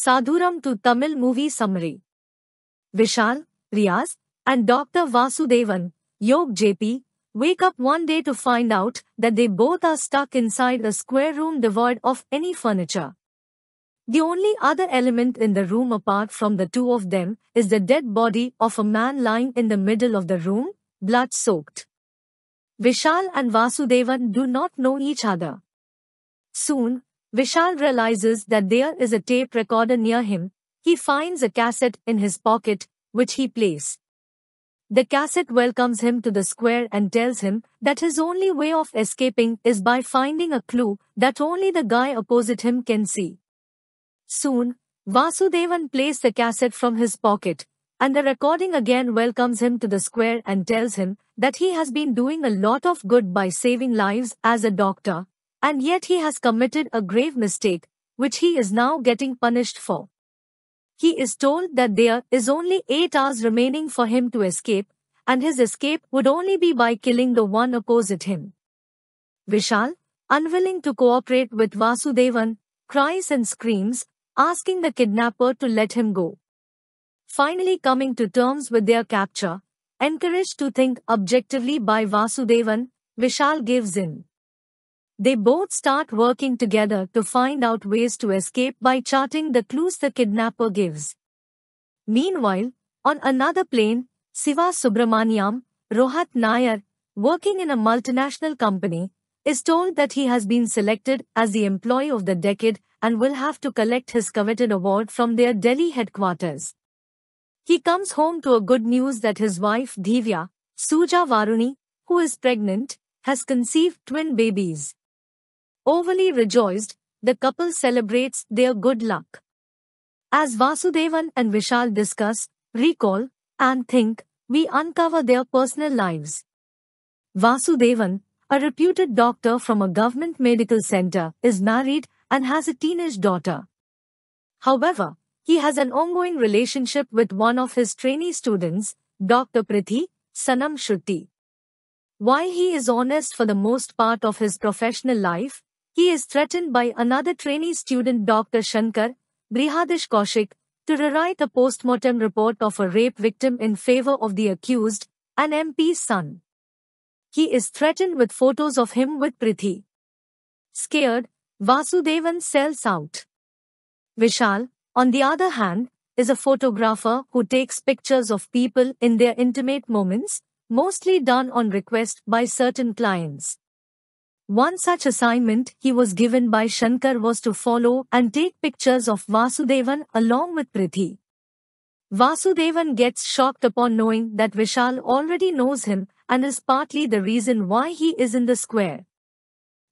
Sadhuram to Tamil movie summary. Vishal, Riaz, and Dr. Vasudevan, Yog JP, wake up one day to find out that they both are stuck inside a square room devoid of any furniture. The only other element in the room apart from the two of them is the dead body of a man lying in the middle of the room, blood-soaked. Vishal and Vasudevan do not know each other. Soon, Vishal realizes that there is a tape recorder near him. He finds a cassette in his pocket, which he plays. The cassette welcomes him to the square and tells him that his only way of escaping is by finding a clue that only the guy opposite him can see. Soon, Vasudevan plays the cassette from his pocket, and the recording again welcomes him to the square and tells him that he has been doing a lot of good by saving lives as a doctor, and yet he has committed a grave mistake, which he is now getting punished for. He is told that there is only 8 hours remaining for him to escape, and his escape would only be by killing the one opposite him. Vishal, unwilling to cooperate with Vasudevan, cries and screams, asking the kidnapper to let him go. Finally coming to terms with their capture, encouraged to think objectively by Vasudevan, Vishal gives in. They both start working together to find out ways to escape by charting the clues the kidnapper gives. Meanwhile, on another plane, Siva Subramaniam, Rohat Nair, working in a multinational company, is told that he has been selected as the employee of the decade and will have to collect his coveted award from their Delhi headquarters. He comes home to a good news that his wife Divya, Suja Varuni, who is pregnant, has conceived twin babies. Overly rejoiced, the couple celebrates their good luck. As Vasudevan and Vishal discuss, recall, and think, we uncover their personal lives. Vasudevan, a reputed doctor from a government medical center, is married and has a teenage daughter. However, he has an ongoing relationship with one of his trainee students, Dr. Prithi, Sanam Shruti. While he is honest for the most part of his professional life, he is threatened by another trainee student, Dr. Shankar, Brihadish Kaushik, to rewrite a post-mortem report of a rape victim in favor of the accused, an MP's son. He is threatened with photos of him with Prithi. Scared, Vasudevan sells out. Vishal, on the other hand, is a photographer who takes pictures of people in their intimate moments, mostly done on request by certain clients. One such assignment he was given by Shankar was to follow and take pictures of Vasudevan along with Prithi. Vasudevan gets shocked upon knowing that Vishal already knows him and is partly the reason why he is in the square.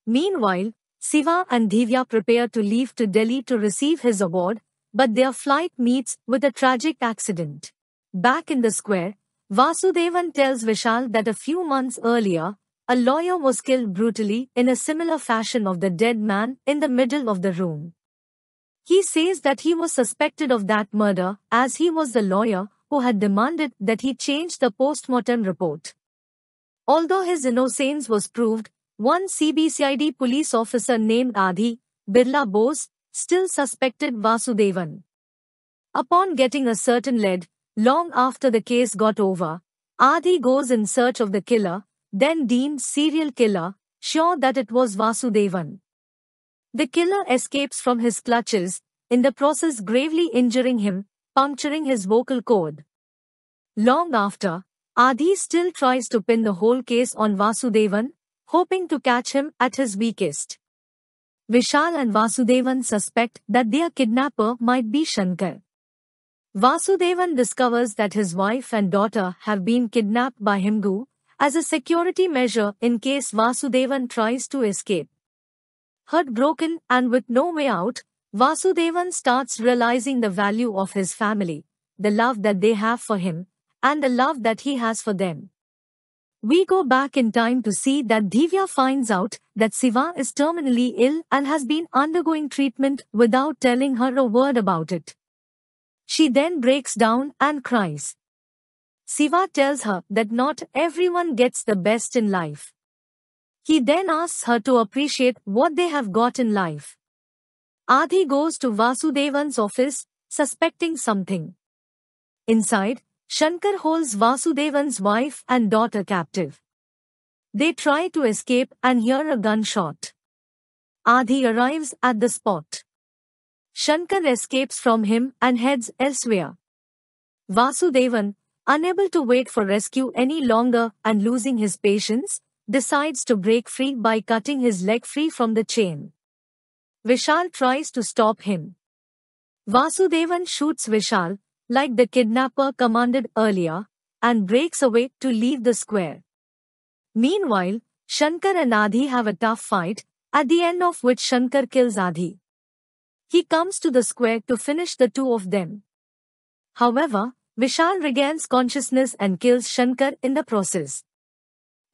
Meanwhile, Siva and Divya prepare to leave to Delhi to receive his award, but their flight meets with a tragic accident. Back in the square, Vasudevan tells Vishal that a few months earlier, a lawyer was killed brutally in a similar fashion of the dead man in the middle of the room. He says that he was suspected of that murder as he was the lawyer who had demanded that he change the post-mortem report. Although his innocence was proved, one CBCID police officer named Adi Birla Bose still suspected Vasudevan. Upon getting a certain lead, long after the case got over, Adi goes in search of the killer, then deemed serial killer, sure that it was Vasudevan. The killer escapes from his clutches, in the process gravely injuring him, puncturing his vocal cord. Long after, Adi still tries to pin the whole case on Vasudevan, hoping to catch him at his weakest. Vishal and Vasudevan suspect that their kidnapper might be Shankar. Vasudevan discovers that his wife and daughter have been kidnapped by Himgu, as a security measure in case Vasudevan tries to escape. Heartbroken and with no way out, Vasudevan starts realizing the value of his family, the love that they have for him, and the love that he has for them. We go back in time to see that Divya finds out that Siva is terminally ill and has been undergoing treatment without telling her a word about it. She then breaks down and cries. Siva tells her that not everyone gets the best in life. He then asks her to appreciate what they have got in life. Adi goes to Vasudevan's office, suspecting something. Inside, Shankar holds Vasudevan's wife and daughter captive. They try to escape and hear a gunshot. Adi arrives at the spot. Shankar escapes from him and heads elsewhere. Vasudevan, unable to wait for rescue any longer and losing his patience, decides to break free by cutting his leg free from the chain. Vishal tries to stop him. Vasudevan shoots Vishal, like the kidnapper commanded earlier, and breaks away to leave the square. Meanwhile, Shankar and Adi have a tough fight, at the end of which Shankar kills Adi. He comes to the square to finish the two of them. However, Vishal regains consciousness and kills Shankar in the process.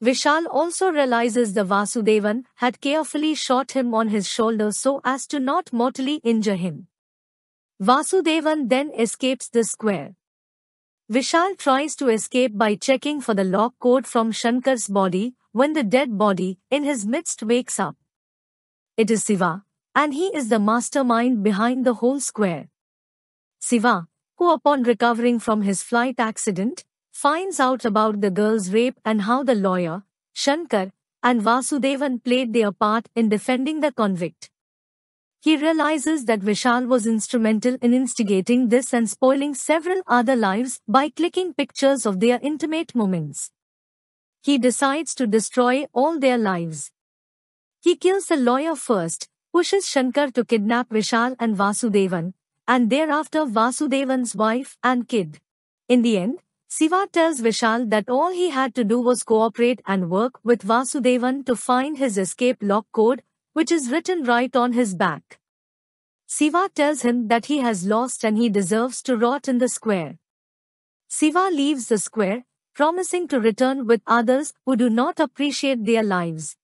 Vishal also realizes the Vasudevan had carefully shot him on his shoulder so as to not mortally injure him. Vasudevan then escapes the square. Vishal tries to escape by checking for the lock code from Shankar's body when the dead body in his midst wakes up. It is Siva, and he is the mastermind behind the whole square. Siva, who upon recovering from his flight accident, finds out about the girl's rape and how the lawyer, Shankar, and Vasudevan played their part in defending the convict. He realizes that Vishal was instrumental in instigating this and spoiling several other lives by clicking pictures of their intimate moments. He decides to destroy all their lives. He kills the lawyer first, pushes Shankar to kidnap Vishal and Vasudevan, and thereafter Vasudevan's wife and kid. In the end, Siva tells Vishal that all he had to do was cooperate and work with Vasudevan to find his escape lock code, which is written right on his back. Siva tells him that he has lost and he deserves to rot in the square. Siva leaves the square, promising to return with others who do not appreciate their lives.